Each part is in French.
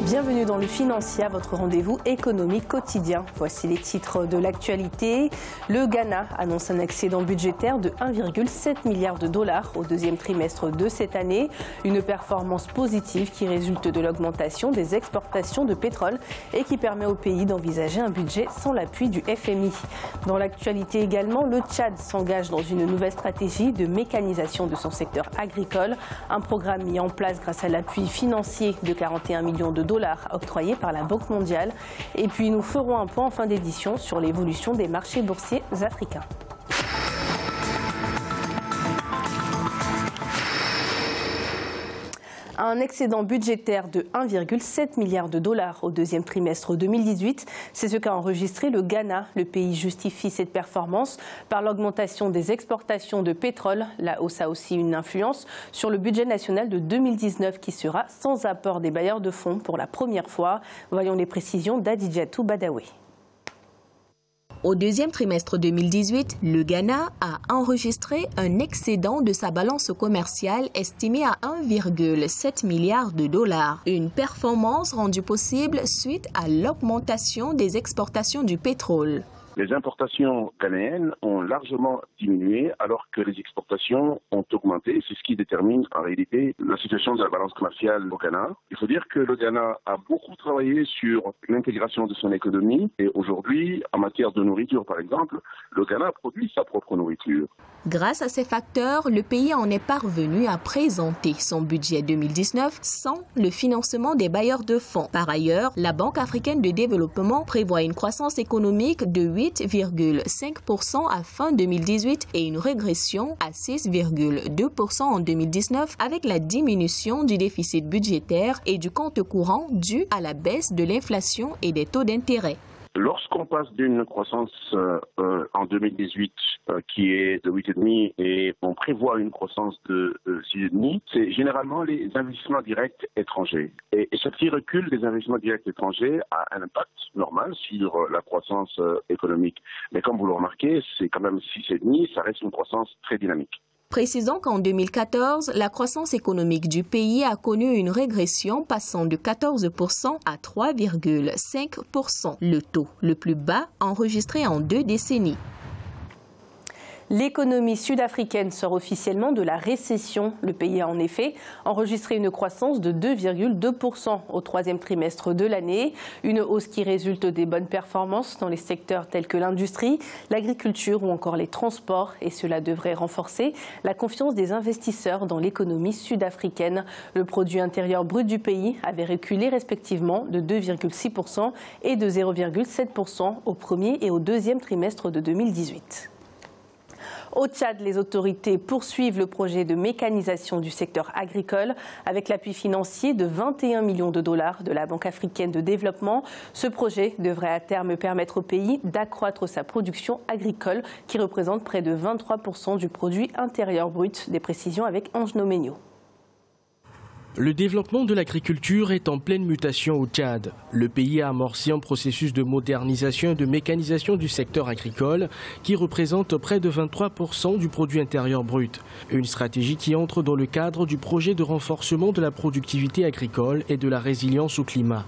Bienvenue dans le Financier, votre rendez-vous économique quotidien. Voici les titres de l'actualité. Le Ghana annonce un excédent budgétaire de 1,7 milliard de dollars au deuxième trimestre de cette année. Une performance positive qui résulte de l'augmentation des exportations de pétrole et qui permet au pays d'envisager un budget sans l'appui du FMI. Dans l'actualité également, le Tchad s'engage dans une nouvelle stratégie de mécanisation de son secteur agricole. Un programme mis en place grâce à l'appui financier de 41 millions de dollars octroyés par la Banque mondiale. Et puis nous ferons un point en fin d'édition sur l'évolution des marchés boursiers africains. Un excédent budgétaire de 1,7 milliard de dollars au deuxième trimestre 2018. C'est ce qu'a enregistré le Ghana. Le pays justifie cette performance par l'augmentation des exportations de pétrole. La hausse a aussi une influence sur le budget national de 2019 qui sera sans apport des bailleurs de fonds pour la première fois. Voyons les précisions d'Adidjatou Badawi. Au deuxième trimestre 2018, le Ghana a enregistré un excédent de sa balance commerciale estimé à 1,7 milliard de dollars. Une performance rendue possible suite à l'augmentation des exportations du pétrole. Les importations ghanéennes ont largement diminué alors que les exportations ont augmenté. C'est ce qui détermine en réalité la situation de la balance commerciale au Ghana. Il faut dire que le Ghana a beaucoup travaillé sur l'intégration de son économie et aujourd'hui, en matière de nourriture par exemple, le Ghana produit sa propre nourriture. Grâce à ces facteurs, le pays en est parvenu à présenter son budget 2019 sans le financement des bailleurs de fonds. Par ailleurs, la Banque africaine de développement prévoit une croissance économique de 8,5% à fin 2018 et une régression à 6,2% en 2019 avec la diminution du déficit budgétaire et du compte courant dû à la baisse de l'inflation et des taux d'intérêt. Lorsqu'on passe d'une croissance en 2018 qui est de 8,5 et on prévoit une croissance de 6,5, c'est généralement les investissements directs étrangers. Et ce petit recul des investissements directs étrangers a un impact normal sur la croissance économique. Mais comme vous le remarquez, c'est quand même 6,5, ça reste une croissance très dynamique. Précisons qu'en 2014, la croissance économique du pays a connu une régression passant de 14% à 3,5%, le taux le plus bas enregistré en 2 décennies. L'économie sud-africaine sort officiellement de la récession. Le pays a en effet enregistré une croissance de 2,2% au troisième trimestre de l'année. Une hausse qui résulte des bonnes performances dans les secteurs tels que l'industrie, l'agriculture ou encore les transports. Et cela devrait renforcer la confiance des investisseurs dans l'économie sud-africaine. Le produit intérieur brut du pays avait reculé respectivement de 2,6% et de 0,7% au premier et au deuxième trimestre de 2018. Au Tchad, les autorités poursuivent le projet de mécanisation du secteur agricole avec l'appui financier de 21 millions de dollars de la Banque africaine de développement. Ce projet devrait à terme permettre au pays d'accroître sa production agricole qui représente près de 23% du produit intérieur brut. Des précisions avec Ange Nomenio. Le développement de l'agriculture est en pleine mutation au Tchad. Le pays a amorcé un processus de modernisation et de mécanisation du secteur agricole qui représente près de 23% du produit intérieur brut. Une stratégie qui entre dans le cadre du projet de renforcement de la productivité agricole et de la résilience au climat.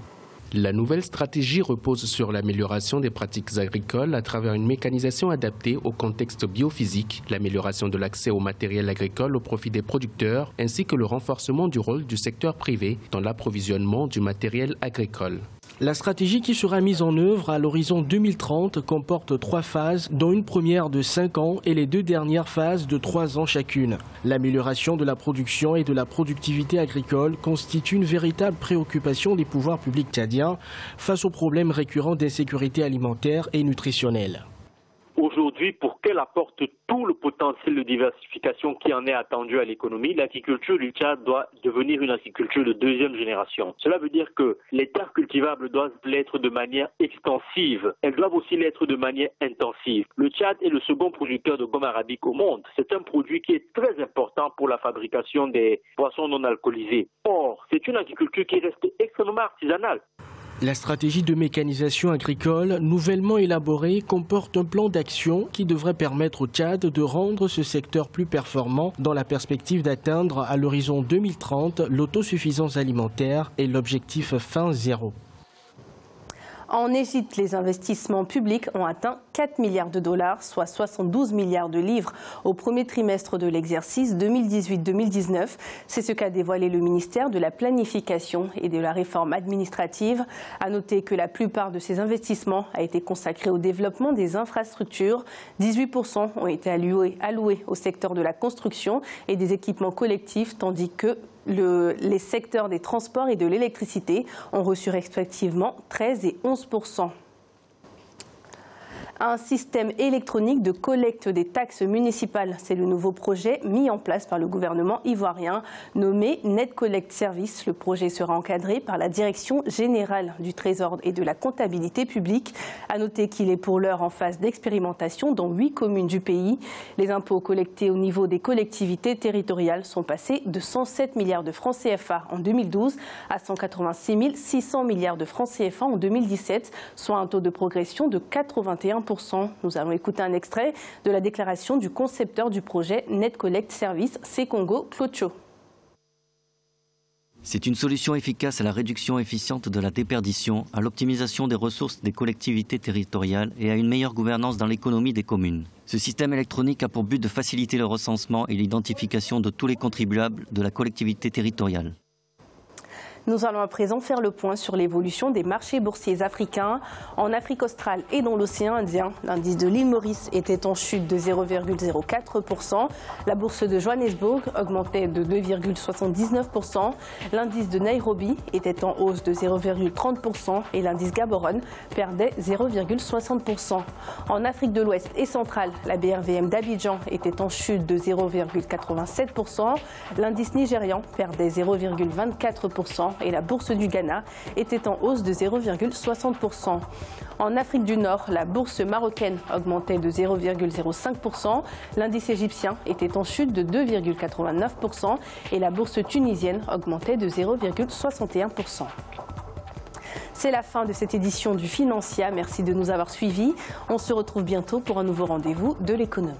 La nouvelle stratégie repose sur l'amélioration des pratiques agricoles à travers une mécanisation adaptée au contexte biophysique, l'amélioration de l'accès au matériel agricole au profit des producteurs, ainsi que le renforcement du rôle du secteur privé dans l'approvisionnement du matériel agricole. La stratégie qui sera mise en œuvre à l'horizon 2030 comporte 3 phases, dont une première de 5 ans et les 2 dernières phases de 3 ans chacune. L'amélioration de la production et de la productivité agricole constitue une véritable préoccupation des pouvoirs publics tchadiens face aux problèmes récurrents d'insécurité alimentaire et nutritionnelle. Aujourd'hui, pour qu'elle apporte tout le potentiel de diversification qui en est attendu à l'économie, l'agriculture du Tchad doit devenir une agriculture de 2e génération. Cela veut dire que les terres cultivables doivent l'être de manière extensive. Elles doivent aussi l'être de manière intensive. Le Tchad est le second producteur de gomme arabique au monde. C'est un produit qui est très important pour la fabrication des boissons non alcoolisées. Or, c'est une agriculture qui reste extrêmement artisanale. La stratégie de mécanisation agricole, nouvellement élaborée, comporte un plan d'action qui devrait permettre au Tchad de rendre ce secteur plus performant dans la perspective d'atteindre à l'horizon 2030 l'autosuffisance alimentaire et l'objectif fin zéro. En Égypte, les investissements publics ont atteint 4 milliards de dollars, soit 72 milliards de livres au premier trimestre de l'exercice 2018-2019. C'est ce qu'a dévoilé le ministère de la Planification et de la Réforme administrative. À noter que la plupart de ces investissements a été consacré au développement des infrastructures. 18% ont été alloués au secteur de la construction et des équipements collectifs, tandis que les secteurs des transports et de l'électricité ont reçu respectivement 13 et 11%. Un système électronique de collecte des taxes municipales. C'est le nouveau projet mis en place par le gouvernement ivoirien nommé Net Collect Service. Le projet sera encadré par la Direction générale du Trésor et de la comptabilité publique. À noter qu'il est pour l'heure en phase d'expérimentation dans 8 communes du pays. Les impôts collectés au niveau des collectivités territoriales sont passés de 107 milliards de francs CFA en 2012 à 186 600 milliards de francs CFA en 2017, soit un taux de progression de 81%. Nous allons écouter un extrait de la déclaration du concepteur du projet Net Collect Service, Sekongo Clocho. C'est une solution efficace à la réduction efficiente de la déperdition, à l'optimisation des ressources des collectivités territoriales et à une meilleure gouvernance dans l'économie des communes. Ce système électronique a pour but de faciliter le recensement et l'identification de tous les contribuables de la collectivité territoriale. Nous allons à présent faire le point sur l'évolution des marchés boursiers africains. En Afrique australe et dans l'océan Indien, l'indice de l'île Maurice était en chute de 0,04%. La bourse de Johannesburg augmentait de 2,79%. L'indice de Nairobi était en hausse de 0,30% et l'indice Gaborone perdait 0,60%. En Afrique de l'Ouest et centrale, la BRVM d'Abidjan était en chute de 0,87%. L'indice nigérian perdait 0,24%. Et la bourse du Ghana était en hausse de 0,60%. En Afrique du Nord, la bourse marocaine augmentait de 0,05%. L'indice égyptien était en chute de 2,89% et la bourse tunisienne augmentait de 0,61%. C'est la fin de cette édition du Financia. Merci de nous avoir suivis. On se retrouve bientôt pour un nouveau rendez-vous de l'économie.